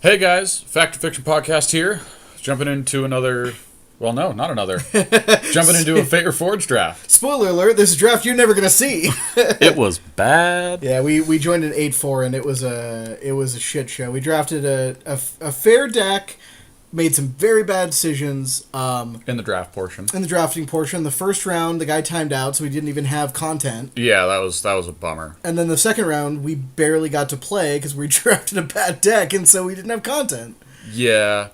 Hey guys, Factorfictionpodcast here. Jumping into another... Well, no, not another. Jumping into a Fate Reforged draft. Spoiler alert, this is a draft you're never going to see. It was bad. Yeah, we joined an 8-4 and it was a shit show. We drafted a fair deck, made some very bad decisions. In the draft portion. In the drafting portion. The first round, the guy timed out, so we didn't even have content. Yeah, that was a bummer. And then the second round, we barely got to play because we drafted a bad deck, and so we didn't have content. Yeah.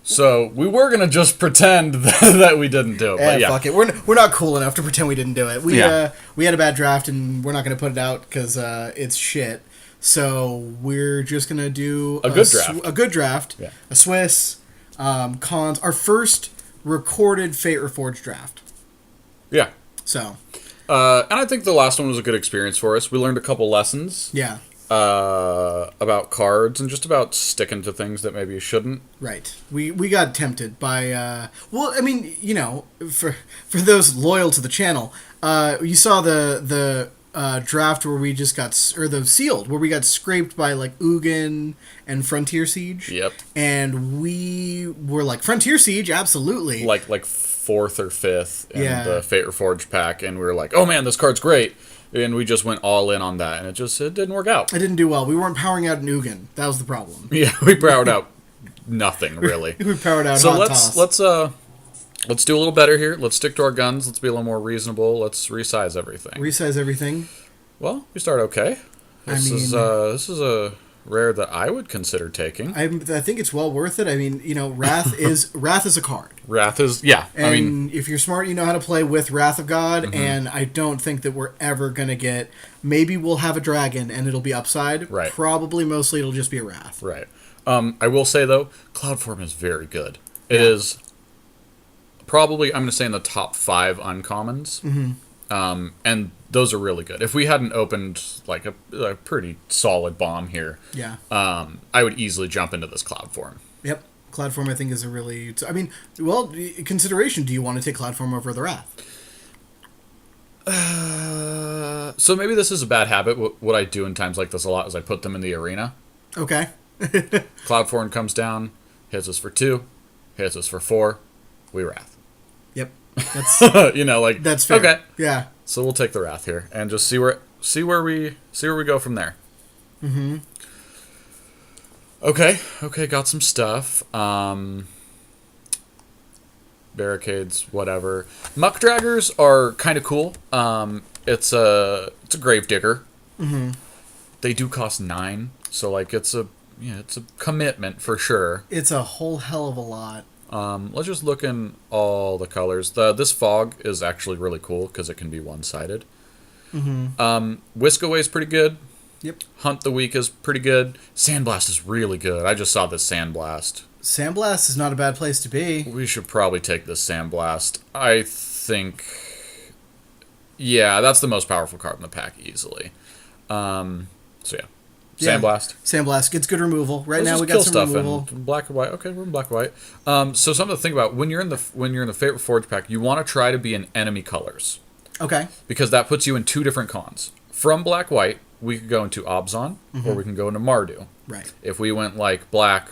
So, we were going to just pretend that we didn't do it. But yeah, fuck it. We're not cool enough to pretend we didn't do it. We had a bad draft, and we're not going to put it out because it's shit. So, we're just going to do a good draft. Yeah. A Swiss, cons. Our first recorded Fate Reforged draft. Yeah. So. And I think the last one was a good experience for us. We learned a couple lessons. Yeah. About cards and just about sticking to things that maybe you shouldn't. Right. We got tempted by well, I mean, you know, for those loyal to the channel, you saw the draft where we just got, or the sealed, where we got scraped by like Ugin and Frontier Siege. Yep. And we were like, Frontier Siege, absolutely. Like 4th or 5th in the Fate Reforged pack, and we were like, oh man, this card's great. And we just went all in on that, and it didn't work out. It didn't do well. We weren't powering out an Ugin. That was the problem. Yeah, we powered out nothing, really. We powered out so Hot let's Toss. let's do a little better here. Let's stick to our guns. Let's be a little more reasonable. Let's resize everything. Resize everything? Well, we start okay. This is a rare that I would consider taking. I think it's well worth it. I mean, you know, Wrath is a card. Wrath is, yeah. And I mean, if you're smart, you know how to play with Wrath of God, mm-hmm. and I don't think that we're ever going to get... Maybe we'll have a dragon, and it'll be upside. Right. Probably, mostly, it'll just be a Wrath. Right. I will say, though, Cloudform is very good. It is probably, I'm going to say, in the top 5 uncommons. Mm-hmm. And those are really good. If we hadn't opened like a pretty solid bomb here, I would easily jump into this Cloudform. Yep. Cloudform, I think, is a really... I mean, well, consideration, do you want to take Cloudform over the Wrath? So maybe this is a bad habit. What I do in times like this a lot is I put them in the arena. Okay. Cloudform comes down, hits us for 2, hits us for 4, we Wrath. Yep. That's you know, like that's fair. Okay. Yeah. So we'll take the Wrath here and just see where we go from there. Mm-hmm. Okay, got some stuff. Barricades, whatever. Muck Draggers are kind of cool. It's a Gravedigger. Mm-hmm. They do cost 9, so like it's a commitment for sure. It's a whole hell of a lot. Let's just look in all the colors. This fog is actually really cool because it can be one-sided. Mm-hmm. Whisk Away is pretty good. Yep. Hunt the Weak is pretty good. Sandblast is really good. I just saw this Sandblast. Sandblast is not a bad place to be. We should probably take this Sandblast. I think... Yeah, that's the most powerful card in the pack, easily. So yeah. Sandblast. Sandblast gets good removal. Right now we got some removal. Black and white. Okay, we're in black and white. So something to think about when you're in the Fate Reforged pack, you want to try to be in enemy colors. Okay. Because that puts you in 2 different cons. From black white, we could go into Abzan, or we can go into Mardu. Right. If we went like black,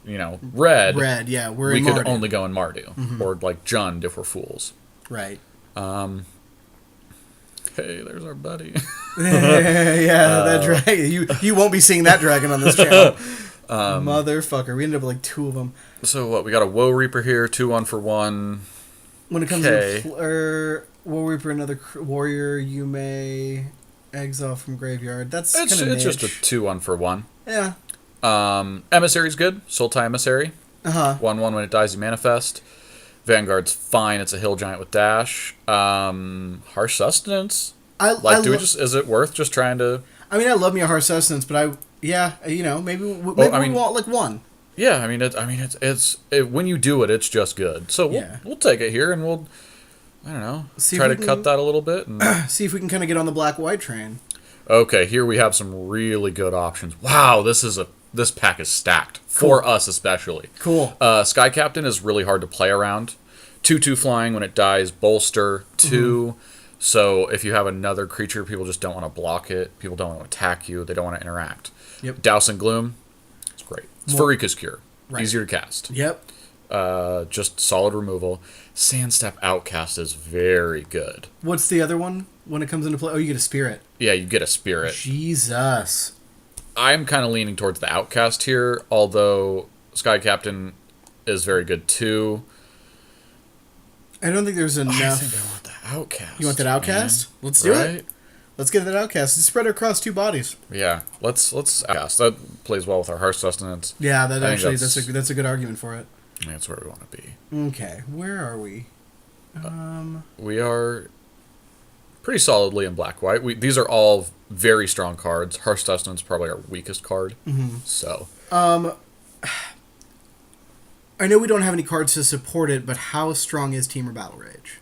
red. Red, yeah, we could only go in Mardu, or like Jund if we're fools. Right. Hey, there's our buddy. That dragon. You won't be seeing that dragon on this channel. Motherfucker. We ended up with like 2 of them. So what? We got a Woe Reaper here, 2-1-for-1. When it comes to Woe Reaper, another warrior, you may exile from graveyard. That's kind of it's just a 2-1-for-1. Yeah. Emissary's good. Sultai Emissary. 1/1 when it dies, you manifest. Vanguard's fine. It's a hill giant with dash. Harsh Sustenance. Is it worth just trying to? I mean, I love me a Harsh Sustenance, but maybe we want like 1. Yeah, I mean, it's when you do it, it's just good. So we'll take it here, and we'll, I don't know, try to cut that a little bit and see if we can kind of get on the black-white train. Okay, here we have some really good options. Wow, this pack is stacked for us especially. Cool. Sky Captain is really hard to play around. 2/2 flying when it dies, bolster 2. So if you have another creature, people just don't want to block it. People don't want to attack you. They don't want to interact. Yep. Douse and Gloom, great. It's Farika's Cure. Right. Easier to cast. Yep. Just solid removal. Sandstep Outcast is very good. What's the other one when it comes into play? Oh, you get a spirit. Yeah, you get a spirit. Jesus. I'm kind of leaning towards the Outcast here, although Sky Captain is very good too. I don't think there's enough. I think I want the Outcast. You want that Outcast? Man. Let's do it. Let's get that Outcast. It's spread across 2 bodies. Yeah, let's Outcast. That plays well with our Harsh Sustenance. Yeah, that's a good argument for it. That's where we want to be. Okay, where are we? We are pretty solidly in black-white. These are all very strong cards. Harsh Sustenance is probably our weakest card. Mm-hmm. So. I know we don't have any cards to support it, but how strong is Temur Battle Rage?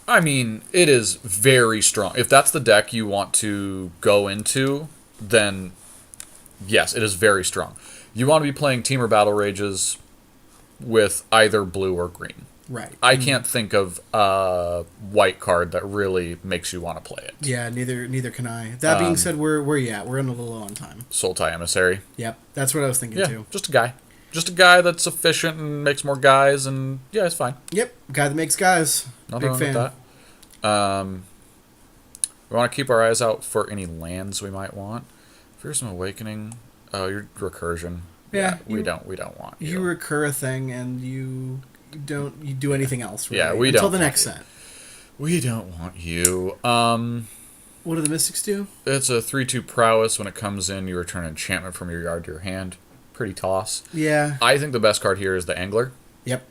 I mean, it is very strong. If that's the deck you want to go into, then yes, it is very strong. You want to be playing Temur Battle Rages with either blue or green. Right. I can't think of a white card that really makes you want to play it. Yeah, neither can I. That being said, where are you at? We're in a little low on time. Sultai Emissary. Yep, that's what I was thinking too. Just a guy. Just a guy that's efficient and makes more guys, and yeah, it's fine. Yep, guy that makes guys. Nothing wrong with that. We want to keep our eyes out for any lands we might want. Fearsome Awakening. Oh, your Recursion. Yeah, we don't want you. You recur a thing, and you don't do anything else. Really, yeah, we until don't. the next set. We don't want you. What do the Mystics do? It's a 3/2 prowess. When it comes in, you return an enchantment from your yard to your hand. Pretty toss. Yeah. I think the best card here is the Angler. Yep.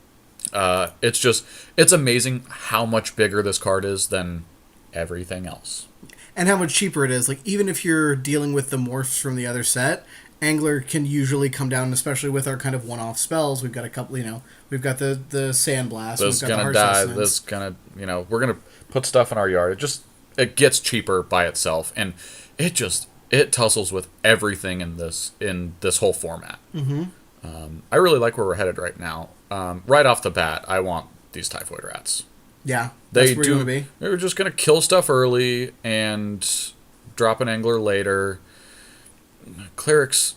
It's amazing how much bigger this card is than everything else. And how much cheaper it is. Like, even if you're dealing with the morphs from the other set, Angler can usually come down, especially with our kind of one-off spells. We've got a couple, we've got the Sandblast. This we've got gonna the die. This gonna, we're gonna put stuff in our yard. It gets cheaper by itself, and it tussles with everything in this whole format. Mm-hmm. I really like where we're headed right now. Right off the bat, I want these Typhoid Rats. Yeah, that's where you're gonna be. They're just gonna kill stuff early and drop an Angler later. Clerics,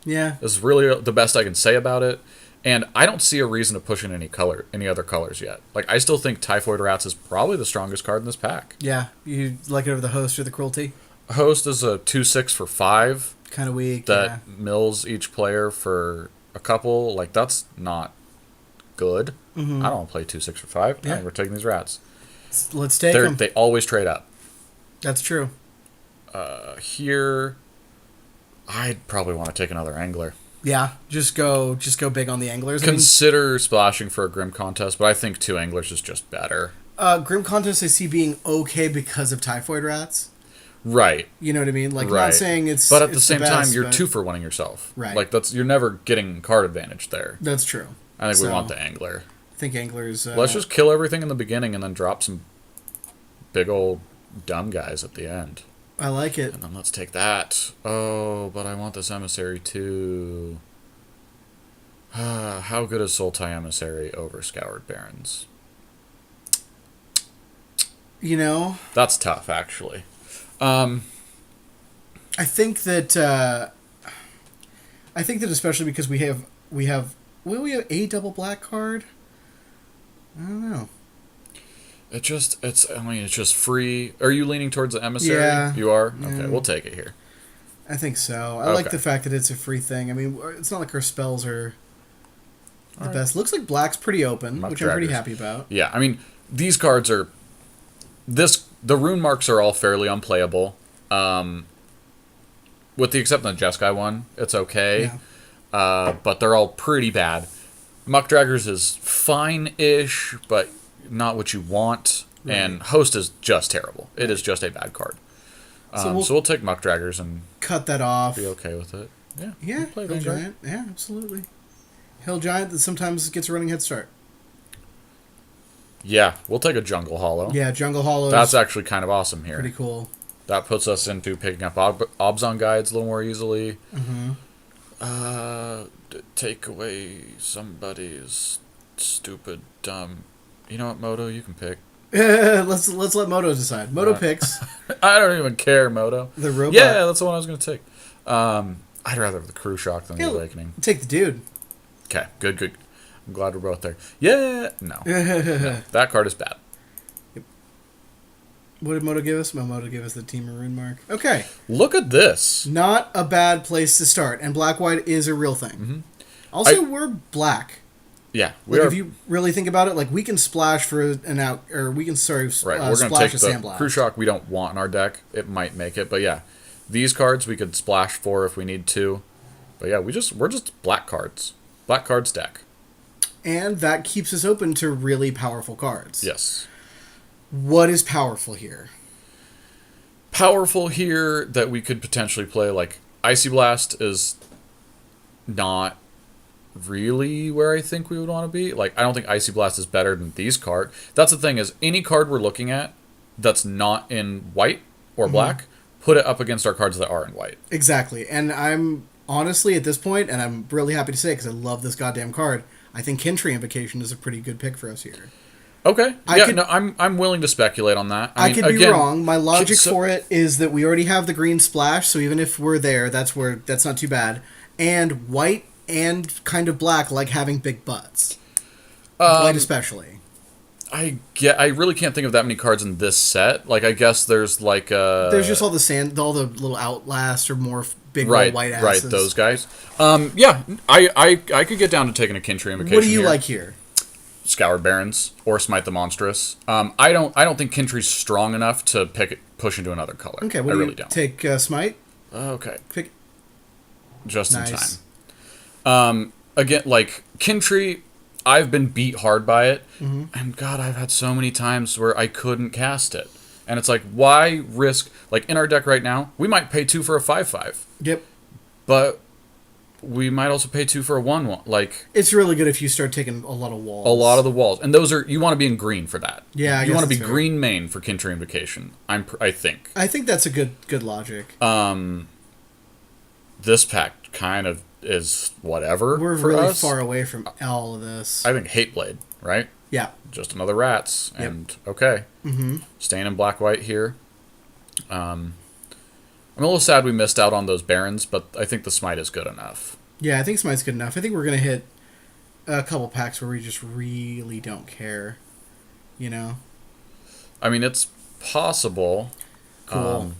Yeah, is really the best I can say about it. And I don't see a reason to push in any other colors yet. Like, I still think Typhoid Rats is probably the strongest card in this pack. Yeah, you like it over the Host or the Cruelty? Host is a 2/6 for 5. Kind of weak. That mills each player for a couple. Like, that's not good. Mm-hmm. I don't want to play 2/6 for 5. Yeah. No, we're taking these rats. Let's take them. They always trade up. That's true. Here, I'd probably want to take another Angler. Yeah, just go big on the Anglers. Consider splashing for a Grim Contest, but I think 2 Anglers is just better. Grim Contest I see being okay because of Typhoid Rats. Right. You know what I mean? Like, right. Not saying it's but at the same best, time, you're 2 for 1ing yourself. Right. Like, you're never getting card advantage there. That's true. I think we want the Angler. I think Anglers... Let's just kill everything in the beginning and then drop some big old dumb guys at the end. I like it. And then let's take that. Oh, but I want this Emissary too. How good is Sultai Emissary over Scoured Barrens? That's tough, actually. I think that especially because we have a double black card. I don't know. It's just free. Are you leaning towards the Emissary? Yeah. You are? Yeah. Okay, we'll take it here. I think so. I like the fact that it's a free thing. I mean, it's not like our spells are the best. Looks like black's pretty open, which I'm pretty happy about. Yeah, I mean, these cards are... The rune marks are all fairly unplayable. With the exception of the Jeskai one, it's okay. Yeah. But they're all pretty bad. Muck Draggers is fine-ish, but not what you want. Right. And Host is just terrible. It is just a bad card. So we'll take Muck Draggers and cut that off. Be okay with it. Yeah. Yeah. Hill Giant. Yeah, absolutely. Hill Giant that sometimes gets a running head start. Yeah, we'll take a Jungle Hollow. Yeah, Jungle Hollow. That's actually kind of awesome here. Pretty cool. That puts us into picking up Obzon guides a little more easily. Mm-hmm. Take away somebody's stupid, dumb... You know what, Moto? You can pick. Let's let Moto decide. Moto picks. I don't even care, Moto. The robot. Yeah, that's the one I was going to take. I'd rather have the Crew Shock than the Awakening. Take the dude. Okay, good. I'm glad we're both there. Yeah, no. That card is bad. Yep. What did Moto give us? Moto gave us the Team Maroon mark. Okay. Look at this. Not a bad place to start, and black-white is a real thing. Mm-hmm. Also, we're black. Yeah, we are. If you really think about it, like we can splash for an out, or we can we're gonna splash take a the Sandblast. Crew Shock we don't want in our deck. It might make it, but yeah, these cards we could splash for if we need to. But yeah, we're just black cards. Black cards deck. And that keeps us open to really powerful cards. Yes. What is powerful here? Powerful here that we could potentially play, like, Icy Blast is not really where I think we would want to be. Like, I don't think Icy Blast is better than these cards. That's the thing, is any card we're looking at that's not in white or black, put it up against our cards that are in white. Exactly. And I'm honestly, at this point, and I'm really happy to say because I love this goddamn card, I think Kintry Invocation is a pretty good pick for us here. Okay. I'm willing to speculate on that. I could be wrong. My logic for it is that we already have the green splash, so even if we're there, that's not too bad. And white and kind of black like having big butts. White especially. I really can't think of that many cards in this set. Like, I guess there's like there's just all the little Outlast or more big white asses. Right, those guys. Yeah, I could get down to taking a Kintry Invocation. What do you like here? Scoured Barons or Smite the Monstrous. I don't think Kintry's strong enough to push into another color. Okay, I really don't. Take Smite. Okay. Pick. Just in time. Again, like Kintry, I've been beat hard by it, and God, I've had so many times where I couldn't cast it, and it's like, why risk? Like in our deck right now, we might pay 2 for a 5/5. Yep. But we might also pay 2 for a 1/1. Like, it's really good if you start taking a lot of walls. A lot of the walls, and those are, you want to be in green for that. Yeah, you want to be green main for Kintry Invocation. I think. I think that's a good logic. This pack kind of is whatever. We're really far away from all of this. I think Hateblade, right? Yeah. Just another rats, and okay. Staying in black-white here. I'm a little sad we missed out on those Barons, but I think the Smite is good enough. Yeah, I think Smite's good enough. I think we're going to hit a couple packs where we just really don't care, you know? I mean, it's possible. Cool.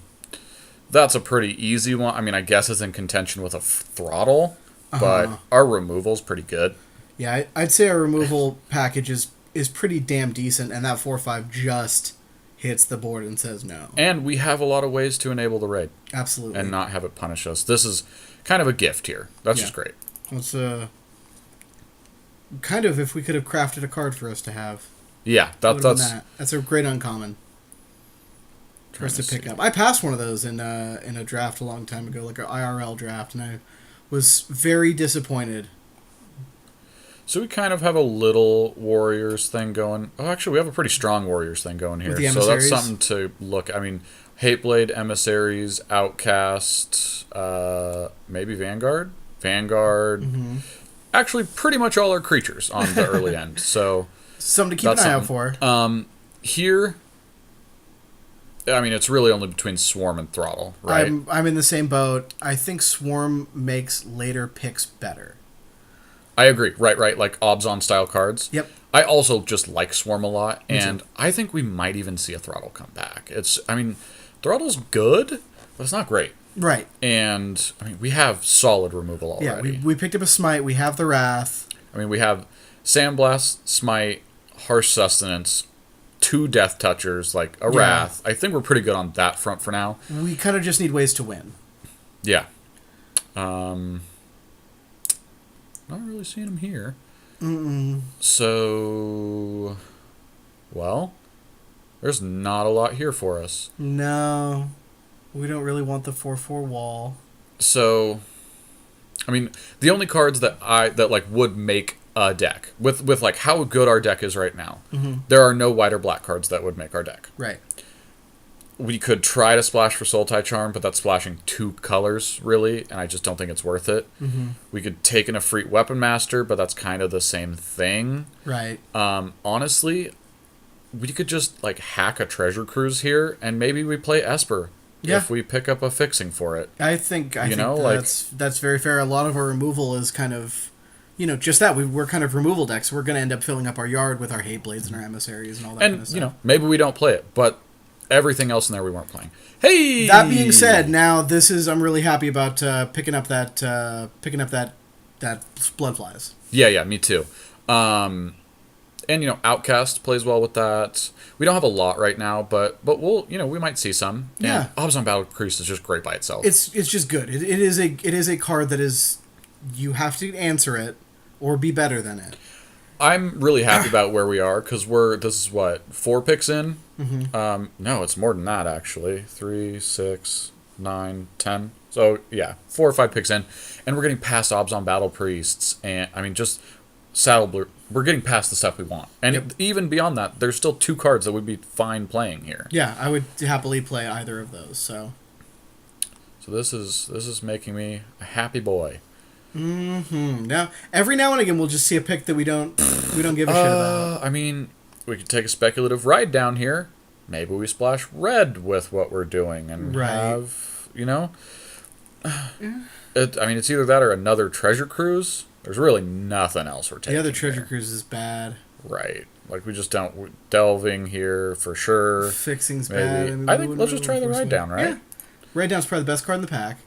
That's a pretty easy one. I mean, I guess it's in contention with a Throttle, but our removal's pretty good. Yeah, I'd say our removal package is pretty damn decent, and that 4/5 just hits the board and says no. And we have a lot of ways to enable the raid. Absolutely. And not have it punish us. This is kind of a gift here. That's just great. It's kind of if we could have crafted a card for us to have. Yeah, that's a great uncommon for us to pick up. I passed one of those in a draft a long time ago, like an IRL draft, and I was very disappointed. So we kind of have a little Warriors thing going. Oh, actually, we have a pretty strong Warriors thing going here. So that's something to look. I mean, Hateblade, Emissaries, Outcast, maybe Vanguard. Actually, pretty much all our creatures on the early end. So something to keep an eye out for. Here, I mean, it's really only between Swarm and Throttle, right? I'm in the same boat. I think Swarm makes later picks better. I agree. Right. Like Obzon style cards. Yep. I also just like Swarm a lot, and I think we might even see a Throttle come back. Throttle's good, but it's not great. Right. And, I mean, we have solid removal already. Yeah, we picked up a Smite. We have the Wrath. I mean, we have Sandblast, Smite, Harsh Sustenance, 2 Death Touchers, like a Wrath. I think we're pretty good on that front for now. We kind of just need ways to win. Yeah. Not really seeing him here. So, well, there's not a lot here for us. No, we don't really want the 4/4 wall. So, I mean, the only cards that would make a deck with like how good our deck is right now, there are no white or black cards that would make our deck. Right. We could try to splash for Sultai Charm, but that's splashing 2 colors, really, and I just don't think it's worth it. We could take in a Freet Weapon Master, but that's kind of the same thing. Right. Honestly, we could just, like, hack a Treasure Cruise here, and maybe we play Esper if we pick up a fixing for it. I think that's very fair. A lot of our removal is kind of, just that. We're kind of removal decks. We're going to end up filling up our yard with our hate blades and our emissaries and all that kind of stuff. And, maybe we don't play it, but everything else in there we weren't playing. Hey! That being said, now I'm really happy about picking up that Bloodflies. Yeah, me too. And, Outcast plays well with that. We don't have a lot right now, but we'll, we might see some. Yeah. And Obzon Battle Priest is just great by itself. It's just good. It is a card that is, you have to answer it or be better than it. I'm really happy about where we are, because this is what, 4 picks in? Mm-hmm. No, it's more than that, actually. 3, 6, 9, 10. So, yeah, 4 or 5 picks in. And we're getting past Obzon Battle Priests. And, just we're getting past the stuff we want. And even beyond that, there's still 2 cards that would be fine playing here. Yeah, I would happily play either of those, so. So this is making me a happy boy. Mm-hmm. Now, every now and again, we'll just see a pick that we don't give a shit about. We could take a speculative ride down here. Maybe we splash red with what we're doing and have, it's either that or another treasure cruise. There's really nothing else we're taking. The other treasure cruise is bad. Right. Like, we just don't delving here for sure. Fixing's maybe. bad. I think let's just try the ride down, right? Yeah. Ride down's probably the best card in the pack.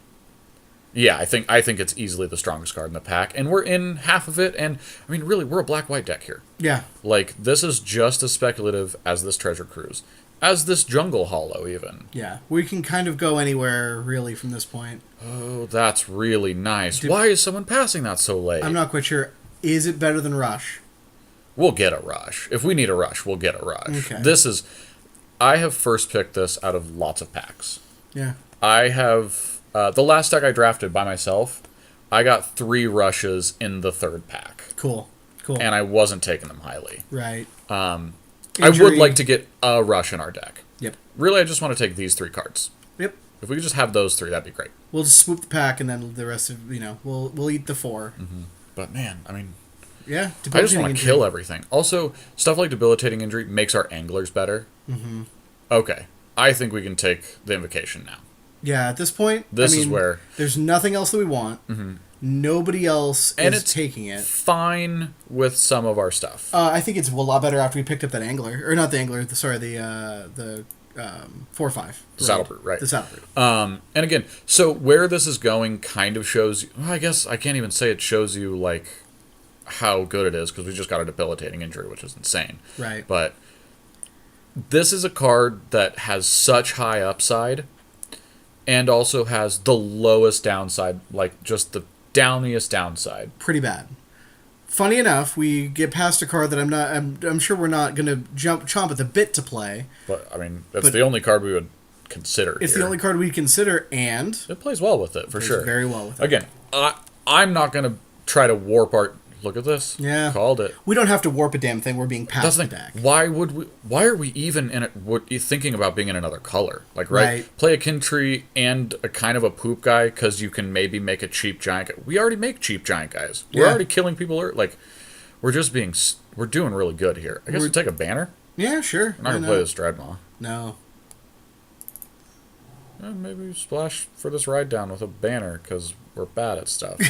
Yeah, I think it's easily the strongest card in the pack, and we're in half of it, and, really, we're a black-white deck here. Yeah. Like, this is just as speculative as this Treasure Cruise. As this Jungle Hollow, even. Yeah. We can kind of go anywhere, really, from this point. Oh, that's really nice. Why is someone passing that so late? I'm not quite sure. Is it better than Rush? We'll get a Rush. If we need a Rush, we'll get a Rush. Okay. I have first picked this out of lots of packs. Yeah. I have... the last deck I drafted by myself, I got 3 rushes in the 3rd pack. Cool. And I wasn't taking them highly. Right. I would like to get a rush in our deck. Yep. Really, I just want to take these 3 cards. Yep. If we could just have those 3, that'd be great. We'll just swoop the pack, and then the rest of, we'll eat the 4. Mm-hmm. But man, yeah, I just want to kill everything. Also, stuff like debilitating injury makes our anglers better. Mm-hmm. Okay, I think we can take the invocation now. Yeah, at this point, this is where there's nothing else that we want. Mm-hmm. Nobody else is taking it. Fine with some of our stuff. I think it's a lot better after we picked up that angler, or not the angler. Sorry, the 4/5. The Saddle Brute, right? The Saddle Brute. And again, so where this is going kind of shows. I guess I can't even say it shows you like how good it is, because we just got a debilitating injury, which is insane. Right. But this is a card that has such high upside, and also has the lowest downside, like just the downiest downside. Pretty bad. Funny enough, we get past a card that I'm sure we're not going to chomp at the bit to play. But that's the only card we would consider. It's the only card we consider, and it plays well with it for sure. Very well with it. Again, I'm not going to try to warp our. Look at this. Yeah. Called it. We don't have to warp a damn thing. We're being past the deck. Why are we even in it? Thinking about being in another color? Like, right? Play a Kintree and a kind of a poop guy, because you can maybe make a cheap giant guy. We already make cheap giant guys. We're already killing people. Like, we're doing really good here. I guess we take a banner. Yeah, sure. I'm not going to play this Dreadmaw. No. Maybe we splash for this ride down with a banner, because we're bad at stuff.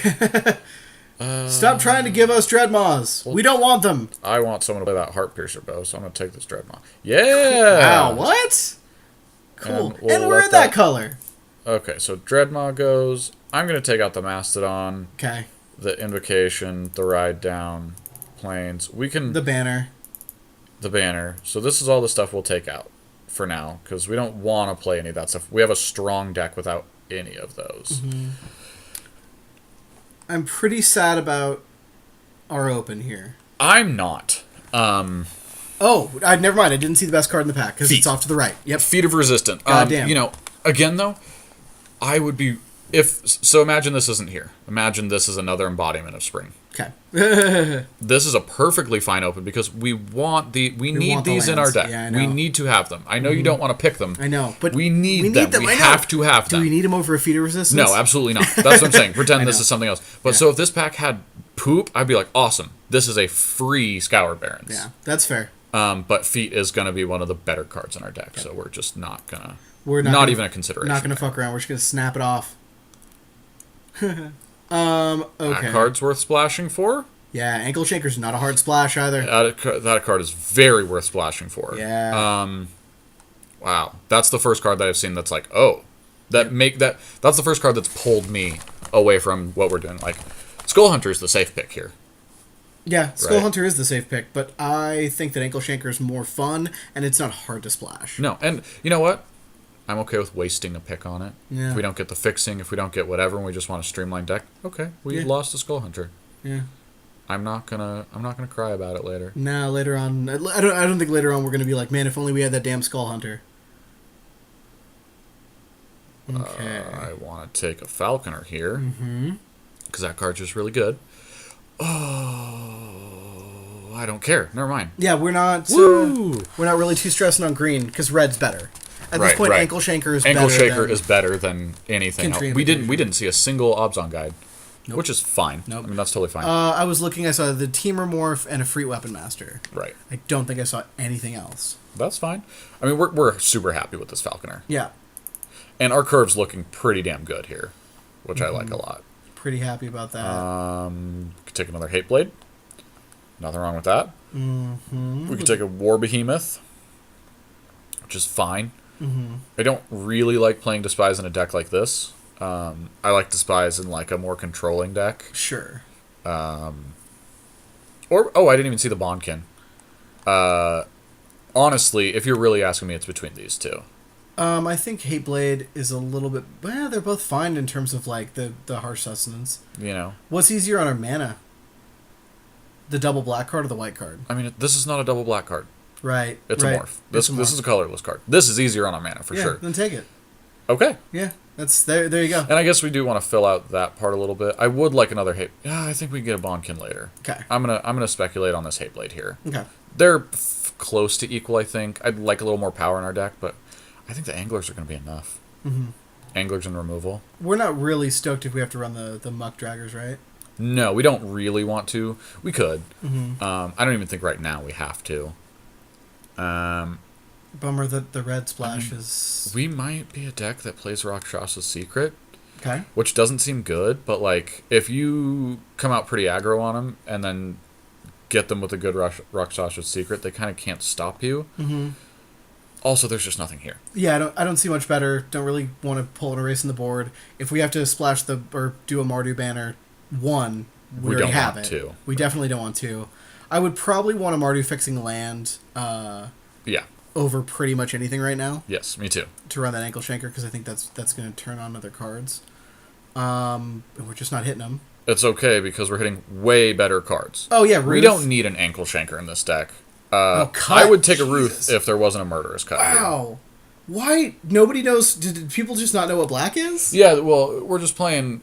Stop trying to give us Dreadmaws. We don't want them. I want someone to play that Heart Piercer bow, so I'm going to take this Dreadmaw. Yeah! Wow, what? Cool. And we're in that color. Okay, so Dreadmaw goes. I'm going to take out the Mastodon. Okay. The Invocation, the Ride Down, Plains. We can... The banner. The banner. So this is all the stuff we'll take out for now, because we don't want to play any of that stuff. We have a strong deck without any of those. Mm-hmm. I'm pretty sad about our open here. I'm not. Never mind. I didn't see the best card in the pack, because it's off to the right. Yep. Feet of Resistant. Damn. Again, though, I would be... So imagine this isn't here. Imagine this is another embodiment of spring. Okay. This is a perfectly fine open, because we need these in our deck. Yeah, I know. We need to have them. I know you don't want to pick them. I know, but we need them. We have to have them. Do we need them over a Feet of Resistance? No, absolutely not. That's what I'm saying. Pretend this is something else. But so if this pack had poop, I'd be like, awesome. This is a free Scour Barons. Yeah, that's fair. But Feet is going to be one of the better cards in our deck, so we're just not going to... We're not even a consideration. Not gonna fuck around. We're just gonna snap it off. Okay. That card's worth splashing for. Yeah, Ankle Shaker's not a hard splash either. That card is very worth splashing for. Yeah. Wow, that's the first card that I've seen that's like, oh, that's the first card that's pulled me away from what we're doing. Like, Skull Hunter's the safe pick here. Yeah, Skull Hunter is the safe pick, but I think that Ankle Shanker is more fun, and it's not hard to splash. No, and you know what? I'm okay with wasting a pick on it. Yeah. If we don't get the fixing, if we don't get whatever, and we just want a streamlined deck, okay, we lost to Skull Hunter. Yeah. I'm not gonna cry about it later. No, later on, I don't think later on we're gonna be like, man, if only we had that damn Skull Hunter. Okay. I want to take a Falconer here because that card's just really good. Oh, I don't care. Never mind. Yeah, we're not really too stressing on green because red's better. At this point, Ankle Shanker is better than anything else. We didn't see a single Obzon guide, which is fine. Nope. I mean, that's totally fine. I was looking. I saw the Teamer Morph and a Free Weapon Master. Right. I don't think I saw anything else. That's fine. I mean, we're super happy with this Falconer. Yeah. And our curve's looking pretty damn good here, which I like a lot. Pretty happy about that. Could take another Hate Blade. Nothing wrong with that. We could take a War Behemoth, which is fine. I don't really like playing Despise in a deck like this. I like Despise in like a more controlling deck. Sure. I didn't even see the Bondkin. Honestly, if you're really asking me, it's between these two. I think Hateblade is a little bit... Well, they're both fine in terms of, like, the harsh sustenance. You know. What's easier on our mana? The double black card or the white card? I mean, this is not a double black card. Right. It's a morph. This is a colorless card. This is easier on our mana, for sure. Then take it. Okay. Yeah, that's there you go. And I guess we do want to fill out that part a little bit. I would like another Hate... Yeah, I think we can get a Bondkin later. Okay. I'm gonna speculate on this Hateblade here. Okay. They're close to equal, I think. I'd like a little more power in our deck, but... I think the Anglers are going to be enough. Anglers and removal. We're not really stoked if we have to run the Muck Draggers, right? No, we don't really want to. We could. I don't even think right now we have to. Bummer that the red splash is... We might be a deck that plays Rakshas's Secret. Okay. Which doesn't seem good, but like if you come out pretty aggro on them and then get them with a good Rakshas's Secret, they kind of can't stop you. Also, there's just nothing here. Yeah, I don't see much better. Don't really want to pull an erase on the board. If we have to splash or do a Mardu banner, we already have it. To. We definitely don't want to. I would probably want a Mardu fixing land. Over pretty much anything right now. Yes, me too. To run that Ankle Shanker because I think that's going to turn on other cards. And we're just not hitting them. It's okay because we're hitting way better cards. Oh yeah, Ruth. We don't need an Ankle Shanker in this deck. I would take a Ruth if there wasn't a Murderous Cut. Wow. Here. Why? Nobody knows. Did people just not know what black is? Yeah, well, we're drafting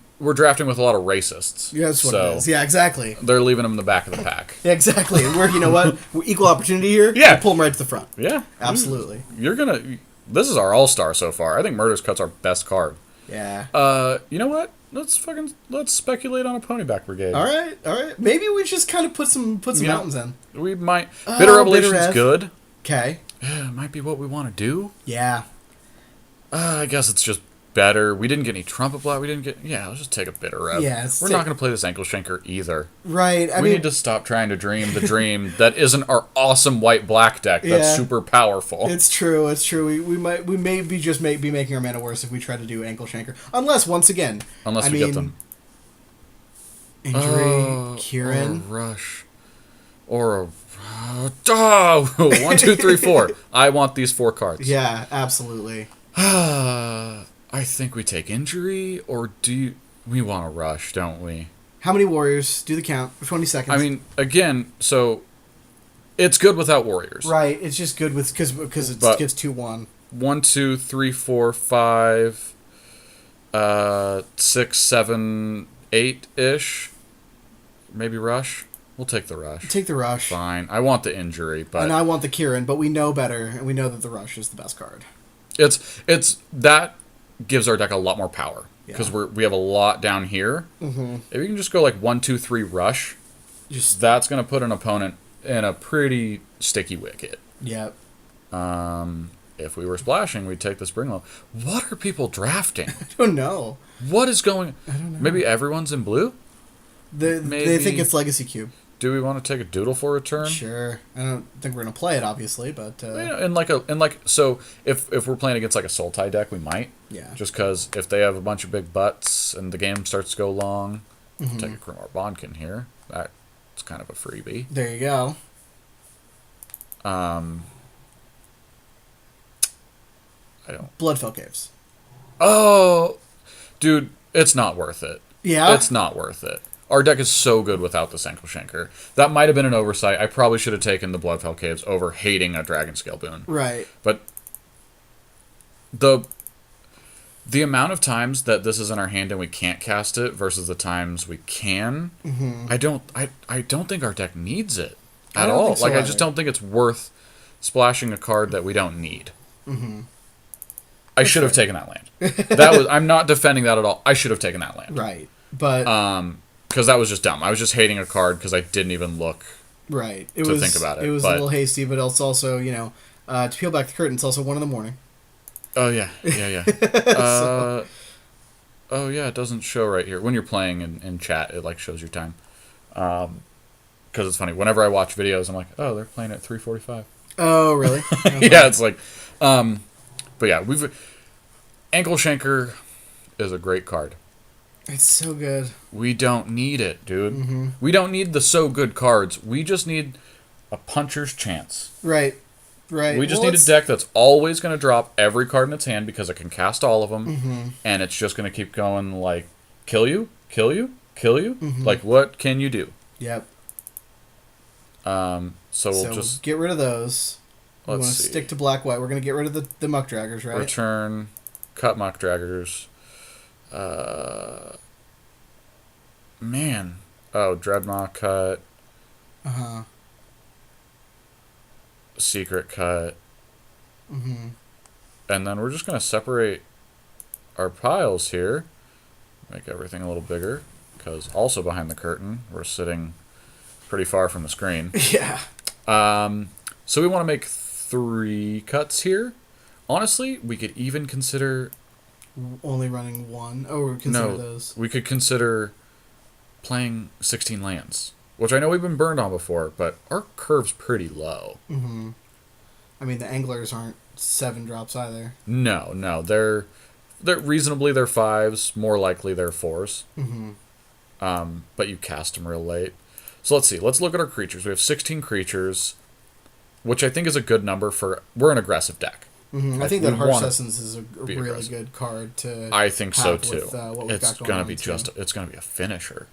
with a lot of racists. Yeah, that's what it is. Yeah, exactly. They're leaving them in the back of the pack. Yeah, exactly. You know what? We're equal opportunity here. Yeah. We'll pull them right to the front. Yeah. Absolutely. This is our all-star so far. I think Murderous Cut's our best card. Yeah. You know what? Let's speculate on a Ponyback Brigade. All right. Maybe we just kind of put some mountains in. We might. Bitter Revelation's good. Okay. It might be what we want to do. Yeah. I guess it's just better. We didn't get any Trumpet Blast. Let's just take a Bitter Rev. Yeah. We're not going to play this Ankle Shanker either. Right. We need to stop trying to dream the dream that isn't our awesome white-black deck that's super powerful. It's true. We may be making our mana worse if we try to do Ankle Shanker. Unless we get them. Injury, Kieran. Or a Rush. Or a... 1, 2, 3, 4. I want these 4 cards. Yeah, absolutely. I think we take Injury, or we want to Rush, don't we? How many Warriors? Do the count for 20 seconds. I mean, again, so it's good without Warriors. Right, it's just good because it gives 2/1. 1, 2, 3, 4, 5, 6, 7, 8-ish. Maybe Rush. We'll take the Rush. Take the Rush. Fine. I want the Injury, but... And I want the Kieran, but we know better, and we know that the Rush is the best card. It's that gives our deck a lot more power because we have a lot down here. If you can just go like 1, 2, 3 Rush, that's gonna put an opponent in a pretty sticky wicket. Yep. if we were splashing, we'd take the spring low. What are people drafting? I don't know. What is going? I don't know. Maybe everyone's in blue. They think it's Legacy Cube. Do we want to take a doodle for a turn? Sure. I don't think we're gonna play it, obviously, but so if we're playing against like a Sultai deck, we might. Yeah. Just because if they have a bunch of big butts and the game starts to go long, take a Krumar Bondkin here. That's kind of a freebie. There you go. I don't. Bloodfell Caves. Oh, dude, it's not worth it. Yeah. It's not worth it. Our deck is so good without the Senko. That might have been an oversight. I probably should have taken the Bloodfell Caves over hating a Dragon Scale Boon. Right. But the amount of times that this is in our hand and we can't cast it versus the times we can, I don't think our deck needs it at all. So I just don't think it's worth splashing a card that we don't need. I should have taken that land. I'm not defending that at all. I should have taken that land. Right. But because that was just dumb. I was just hating a card because I didn't even look. Right. Think about it. It was a little hasty, but it's also to peel back the curtain. It's also 1 a.m. Oh yeah. Oh yeah. It doesn't show right here when you're playing in chat. It like shows your time. Because it's funny. Whenever I watch videos, I'm like, oh, they're playing at 3:45. Oh really? Yeah. It's like, but yeah, Ankle Shanker is a great card. It's so good. We don't need it, dude. We don't need the so good cards. We just need a puncher's chance. Right. Right. We just need a deck that's always going to drop every card in its hand because it can cast all of them, and it's just going to keep going like, kill you, kill you, kill you. Like, what can you do? Yep. So we'll just get rid of those. We want to stick to black-white. We're going to get rid of the Muck Draggers, right? Return, cut Muck Draggers. Man. Oh, Dreadmaw cut. Secret cut. And then we're just going to separate our piles here. Make everything a little bigger. Because also behind the curtain, we're sitting pretty far from the screen. Yeah. So we want to make 3 cuts here. Honestly, we could even consider only running 1. Oh, consider those. We could consider playing 16 lands, which I know we've been burned on before, but our curve's pretty low. I mean, the anglers aren't 7 drops either. No, they're reasonably they're 5s, more likely they're 4s. But you cast them real late. So let's see. Let's look at our creatures. We have 16 creatures, which I think is a good number for. We're an aggressive deck. I think that Harsh Essence is a really good card to. I think so too. With, it's gonna be it's gonna be a finisher.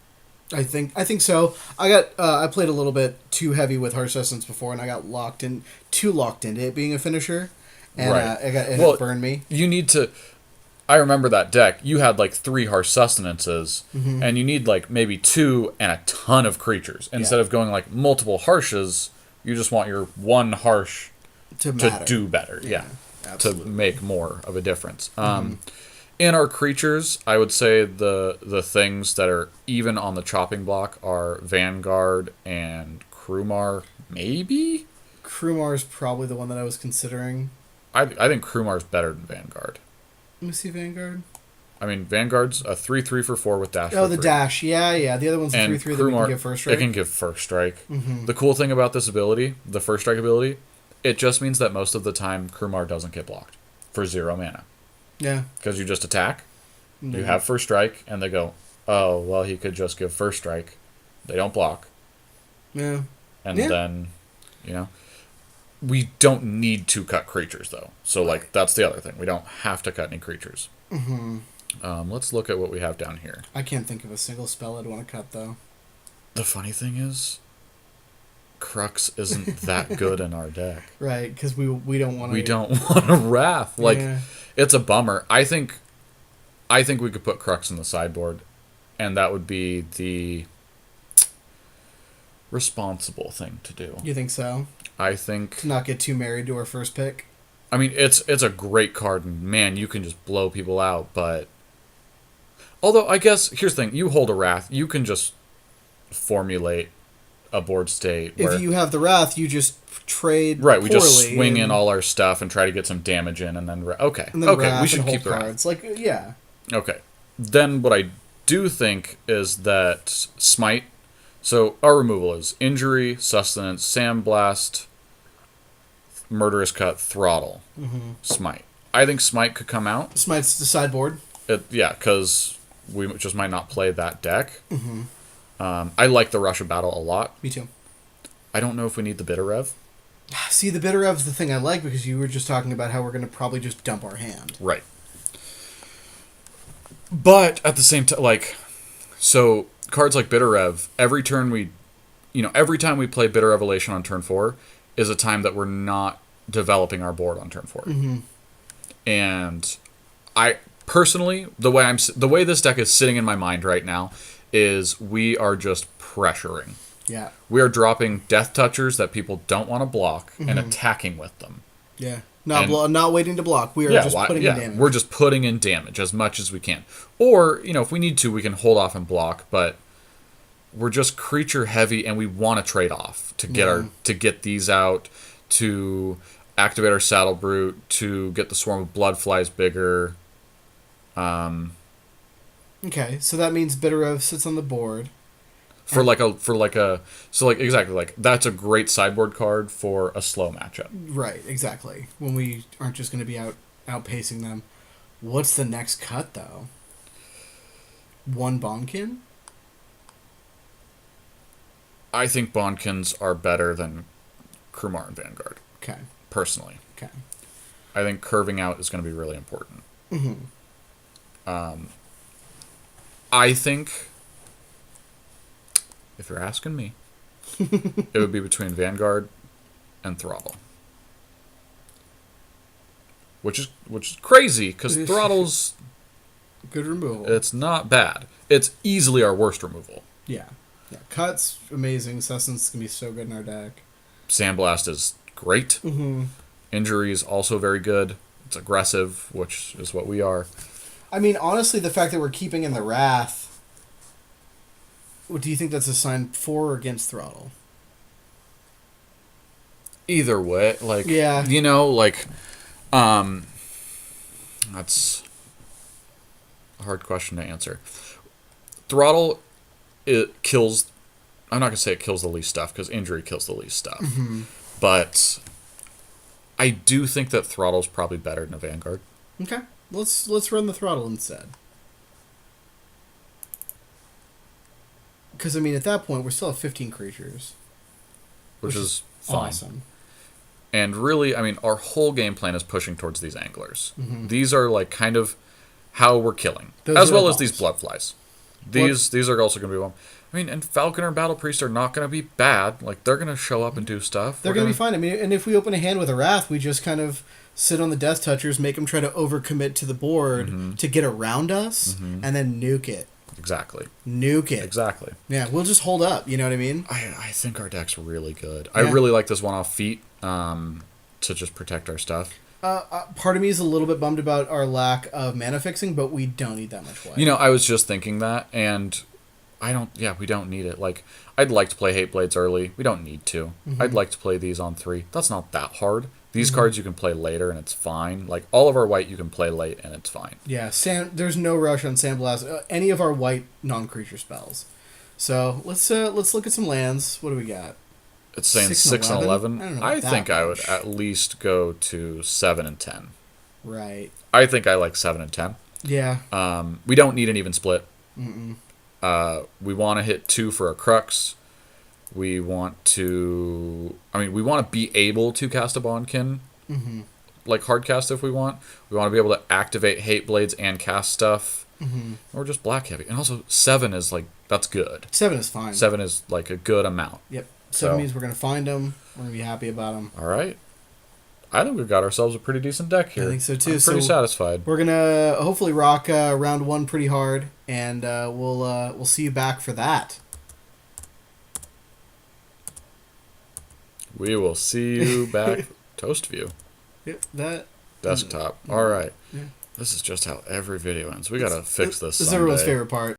I think so. I played a little bit too heavy with Harsh Essence before, and I got too locked into it being a finisher, and it burned me. You need to. I remember that deck. You had like 3 Harsh Sustenances, and you need like maybe 2 and a ton of creatures instead of going like multiple Harshes. You just want your 1 Harsh to do better. Yeah. Absolutely. To make more of a difference. In our creatures, I would say the things that are even on the chopping block are Vanguard and Krumar, maybe? Krumar's probably the one that I was considering. I think Krumar's better than Vanguard. Let me see Vanguard. I mean, Vanguard's a 3/3 for 4 with dash. Oh, the dash. Yeah. The other one's a 3/3 that can give first strike. It can give first strike. The cool thing about this ability, the first strike ability, it just means that most of the time Krumar doesn't get blocked for 0 mana. Yeah. Because you just attack, you have first strike, and they go, oh, well, he could just give first strike. They don't block. Yeah. And then, we don't need to cut creatures, though. So, like, that's the other thing. We don't have to cut any creatures. Let's look at what we have down here. I can't think of a single spell I'd want to cut, though. The funny thing is, Crux isn't that good in our deck. Right, because we don't want to... We don't want a Wrath. Like, it's a bummer. I think we could put Crux in the sideboard, and that would be the responsible thing to do. You think so? I think... To not get too married to our first pick? I mean, it's a great card, and man, you can just blow people out, but... Although, I guess, here's the thing. You hold a Wrath, you can just formulate a board state. If you have the Wrath, you just trade. Right, we just swing in all our stuff and try to get some damage in, and then okay, we should keep the Wrath. Like, yeah. Okay, then what I do think is that Smite. So our removal is Injury, Sustenance, Sandblast, Murderous Cut, Throttle, Smite. I think Smite could come out. Smite's the sideboard. Because we just might not play that deck. I like the Rush of Battle a lot. Me too. I don't know if we need the Bitter Rev. See, the Bitter Rev is the thing I like because you were just talking about how we're going to probably just dump our hand. Right. But at the same time, so cards like Bitter Rev, every time we play Bitter Revelation on turn 4 is a time that we're not developing our board on turn 4. And I personally, the way this deck is sitting in my mind right now is we are just pressuring. Yeah. We are dropping Death Touchers that people don't want to block and attacking with them. Yeah. Not waiting to block. We are just putting in damage. We're just putting in damage as much as we can. Or, if we need to, we can hold off and block, but we're just creature heavy and we want to trade off to get these out, to activate our Saddle Brute, to get the Swarm of Bloodflies bigger. Okay, so that means Bitter Rev sits on the board. Exactly, that's a great sideboard card for a slow matchup. Right, exactly. When we aren't just going to be outpacing them. What's the next cut, though? 1 Bonkin? I think Bonkins are better than Krumar and Vanguard. Okay. Personally. Okay. I think curving out is going to be really important. I think, if you're asking me, it would be between Vanguard and Throttle. Which is crazy, because Throttle's good removal. It's not bad. It's easily our worst removal. Yeah. Cut's amazing. Sustenance can be so good in our deck. Sandblast is great. Injury is also very good. It's aggressive, which is what we are. I mean, honestly, the fact that we're keeping in the Wrath, do you think that's a sign for or against Throttle? Either way, that's a hard question to answer. Throttle, it kills. I'm not gonna say it kills the least stuff because Injury kills the least stuff, but I do think that Throttle's probably better than a Vanguard. Okay, let's run the Throttle instead. Because, I mean, at that point, we still have 15 creatures. Which is fine. Awesome. And really, I mean, our whole game plan is pushing towards these anglers. These are, kind of how we're killing. As well as these bloodflies. These are also going to be one. I mean, and Falconer and Battle Priest are not going to be bad. They're going to show up and do stuff. They're going to be fine. I mean, and if we open a hand with a Wrath, we just kind of sit on the Death Touchers, make them try to overcommit to the board to get around us, and then nuke it. Exactly. Nuke it. Exactly. Yeah, we'll just hold up, you know what I mean? I think our deck's really good. Yeah. I really like this one-off feat to just protect our stuff. Part of me is a little bit bummed about our lack of mana fixing, but we don't need that much white. I was just thinking that, and we don't need it. I'd like to play Hate Blades early. We don't need to. I'd like to play these on 3. That's not that hard. These cards you can play later and it's fine. All of our white you can play late and it's fine. Yeah, there's no rush on Sandblast. Any of our white non-creature spells. So let's look at some lands. What do we got? It's saying 6 and 11. I think I would at least go to 7 and 10. Right. I think I like 7 and 10. Yeah. We don't need an even split. We want to hit 2 for a Crux. We want to be able to cast a Bonkin, hard cast if we want. We want to be able to activate Hate Blades and cast stuff, or just black heavy. And also 7 is that's good. 7 is fine. 7 is a good amount. Yep. 7 means we're gonna find them. We're gonna be happy about them. All right. I think we've got ourselves a pretty decent deck here. I think so too. I'm pretty satisfied. We're gonna hopefully rock round 1 pretty hard, and we'll see you back for that. We will see you back. Toast view. Yep, that. Desktop. All right. Yeah. This is just how every video ends. We got to fix this. This is everyone's favorite part.